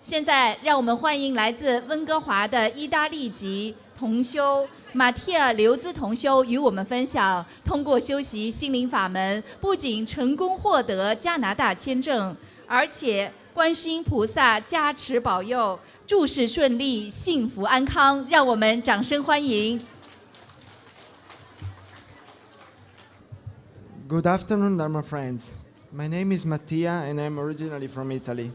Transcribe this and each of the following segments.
现在，让我们欢迎来自温哥华的意大利籍同修马蒂亚·刘兹同修与我们分享，通过修习心灵法门，不仅成功获得加拿大签证，而且观世音菩萨加持保佑，诸事顺利，幸福安康。让我们掌声欢迎。Good afternoon, Dharma friends. My name is Mattia and I'm originally from Italy.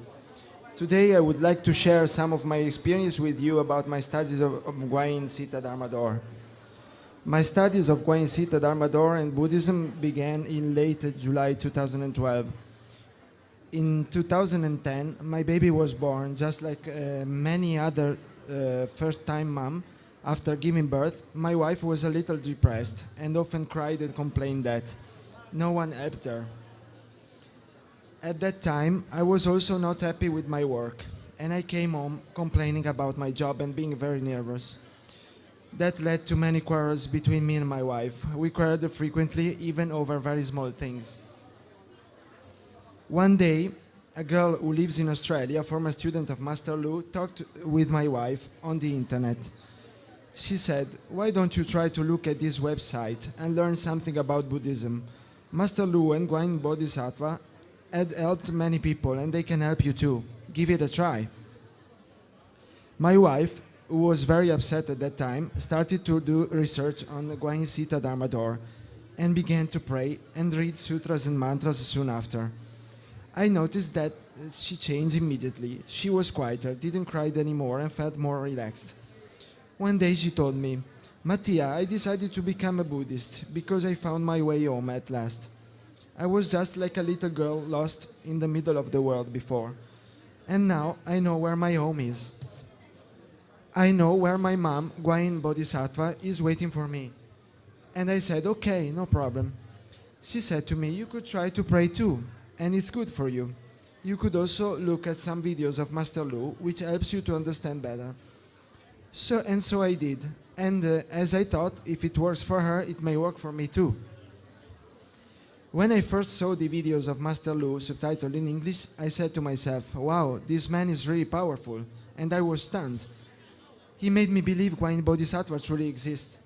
Today I would like to share some of my experience with you about my studies of Guayin Sita Dharmador. My studies of Guayin Sita Dharmador and Buddhism began in late July 2012. In 2010, my baby was born, just like many other first-time mom. After giving birth, my wife was a little depressed and often cried and complained that no one helped her. At that time, I was also not happy with my work, and I came home complaining about my job and being very nervous. That led to many quarrels between me and my wife. We quarreled frequently, even over very small things. One day, a girl who lives in Australia, a former student of Master Lu, talked with my wife on the internet. She said, "Why don't you try to look at this website and learn something about Buddhism? Master Lu and Guayin Bodhisattva had helped many people and they can help you too. Give it a try." My wife, who was very upset at that time, started to do research on Guayin Sita Dharmador and began to pray and read sutras and mantras soon after. I noticed that she changed immediately. She was quieter, didn't cry anymore and felt more relaxed. One day she told me, "Mattia, I decided to become a Buddhist because I found my way home at last. I was just like a little girl lost in the middle of the world before. And now I know where my home is. I know where my mom, Guayin Bodhisattva, is waiting for me." And I said, "Okay, no problem." She said to me, "You could try to pray too, and it's good for you. You could also look at some videos of Master Lu, which helps you to understand better." So I did. And as I thought, if it works for her, it may work for me too. When I first saw the videos of Master Lu subtitled in English, I said to myself, "Wow, this man is really powerful," and I was stunned. He made me believe Guayin Bodhisattva truly exists.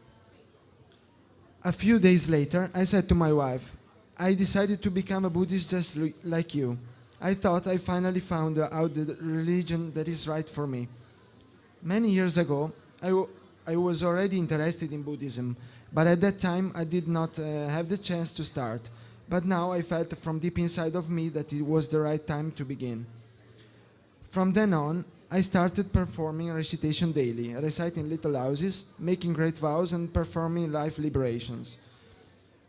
A few days later, I said to my wife, "I decided to become a Buddhist just like you. I thought I finally found out the religion that is right for me." Many years ago, I was already interested in Buddhism, but at that time I did not have the chance to start. But now I felt from deep inside of me that it was the right time to begin. From then on, I started performing recitation daily, reciting little houses, making great vows, and performing life liberations.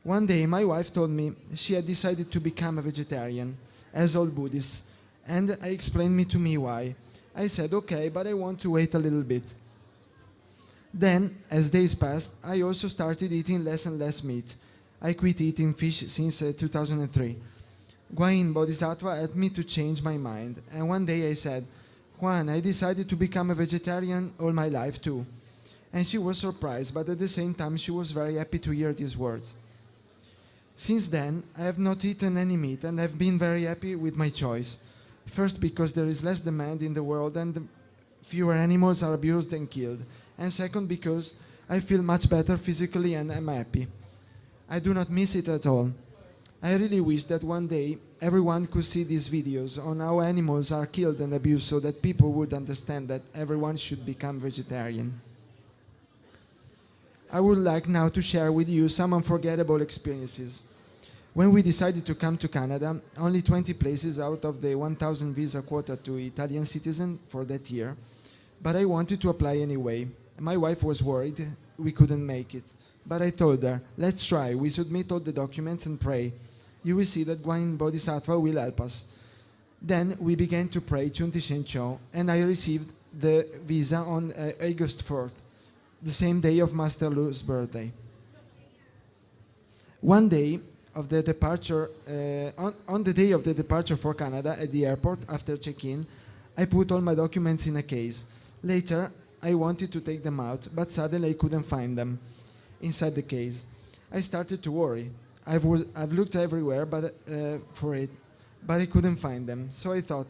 One day, my wife told me she had decided to become a vegetarian, as all Buddhists, and explained to me why. I said, "Okay, but I want to wait a little bit." Then, as days passed, I also started eating less and less meat. I quit eating fish since 2003. Guayin Bodhisattva helped me to change my mind, and one day I said, "Juan, I decided to become a vegetarian all my life too." And she was surprised, but at the same time she was very happy to hear these words. Since then, I have not eaten any meat and have been very happy with my choice. First, because there is less demand in the world and fewer animals are abused and killed. And second, because I feel much better physically and I'm happy. I do not miss it at all. I really wish that one day everyone could see these videos on how animals are killed and abused so that people would understand that everyone should become vegetarian. I would like now to share with you some unforgettable experiences. When we decided to come to Canada, only 20 places out of the 1,000 visa quota to Italian citizens for that year, but I wanted to apply anyway. My wife was worried we couldn't make it, but I told her, "Let's try. We submit all the documents and pray. You will see that Guayin Bodhisattva will help us." Then we began to pray Chunti Shen Cho, and I received the visa on August 4th, the same day of Master Lu's birthday. One day of the departure, on the day of the departure for Canada at the airport after check-in, I put all my documents in a case. Later, I wanted to take them out, but suddenly I couldn't find them inside the case. I started to worry. I've looked everywhere for it, but I couldn't find them. So I thought,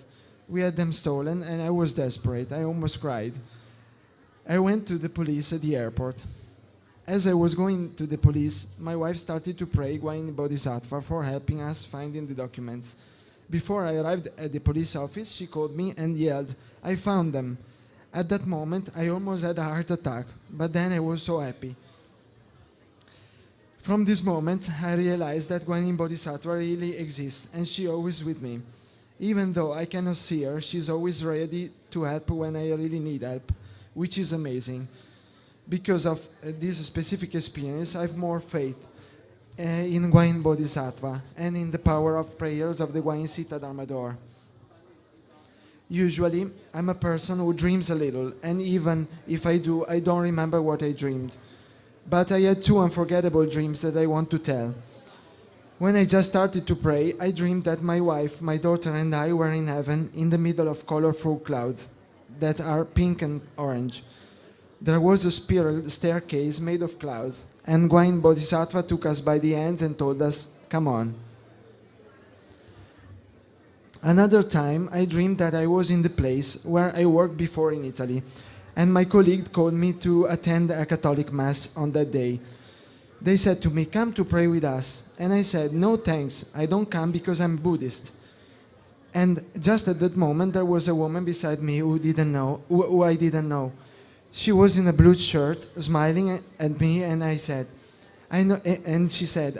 We had them stolen, and I was desperate. I almost cried. I went to the police at the airport. As I was going to the police, my wife started to pray Guain Bodhisattva for helping us finding the documents. Before I arrived at the police office, she called me and yelled, "I found them." At that moment, I almost had a heart attack, but then I was so happy. From this moment, I realized that Guanyin Bodhisattva really exists, and she always with me. Even though I cannot see her, she's always ready to help when I really need help, which is amazing. Because of this specific experience, I have more faith in Guanyin Bodhisattva and in the power of prayers of the Guanyin Sita Dharma Door. Usually, I'm a person who dreams a little, and even if I do, I don't remember what I dreamed. But I had two unforgettable dreams that I want to tell. When I just started to pray, I dreamed that my wife, my daughter, and I were in heaven in the middle of colorful clouds that are pink and orange. There was a spiral staircase made of clouds, and Guanyin Bodhisattva took us by the hands and told us, "Come on." Another time, I dreamed that I was in the place where I worked before in Italy, and my colleague called me to attend a Catholic Mass on that day. They said to me, "Come to pray with us." And I said, "No thanks, I don't come because I'm Buddhist." And just at that moment, there was a woman beside me who I didn't know. She was in a blue shirt, smiling at me, and I said, "I know." And she said,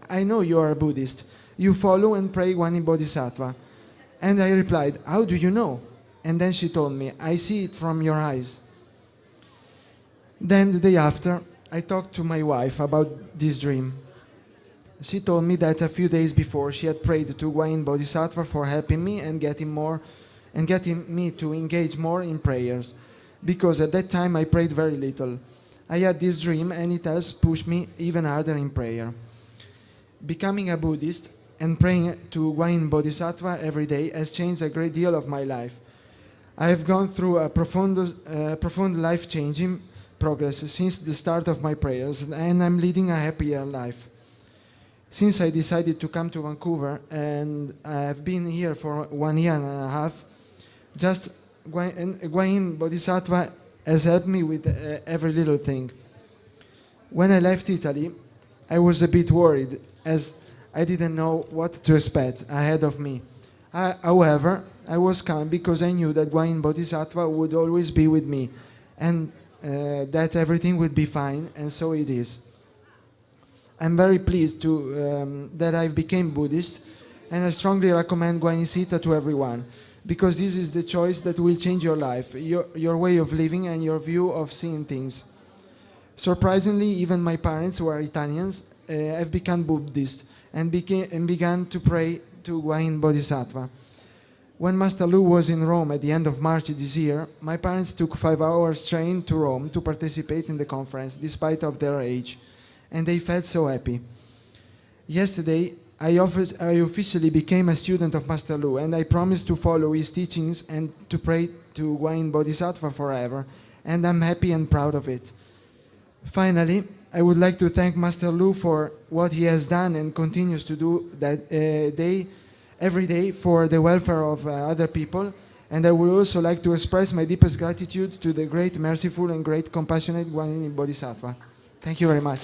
I know you are a Buddhist. You follow and pray Guanyin Bodhisattva." And I replied, "How do you know?" And then she told me, "I see it from your eyes." Then the day after, I talked to my wife about this dream. She told me that a few days before she had prayed to Guanyin Bodhisattva for helping me and getting me to engage more in prayers, because at that time I prayed very little. I had this dream and it helps push me even harder in prayer. Becoming a Buddhist and praying to Guanyin Bodhisattva every day has changed a great deal of my life. I have gone through a profound life-changing progress since the start of my prayers, and I'm leading a happier life. Since I decided to come to Vancouver, and I've been here for 1 year and a half, just Guanyin Bodhisattva has helped me with every little thing. When I left Italy, I was a bit worried, as I didn't know what to expect ahead of me. However, I was calm because I knew that Guanyin Bodhisattva would always be with me, and that everything would be fine, and so it is. I'm very pleased that I became Buddhist, and I strongly recommend Guanyin Sita to everyone, because this is the choice that will change your life, your way of living and your view of seeing things. Surprisingly, even my parents, who are Italians, have become Buddhist and began to pray to Guanyin Bodhisattva. When Master Lu was in Rome at the end of March this year, my parents took 5 hours train to Rome to participate in the conference, despite of their age, and they felt so happy. Yesterday, I officially became a student of Master Lu, and I promised to follow his teachings and to pray to Guanyin Bodhisattva forever, and I'm happy and proud of it. Finally, I would like to thank Master Lu for what he has done and continues to do every day for the welfare of other people, and I would also like to express my deepest gratitude to the great, merciful, and great compassionate Guanyin Bodhisattva. Thank you very much.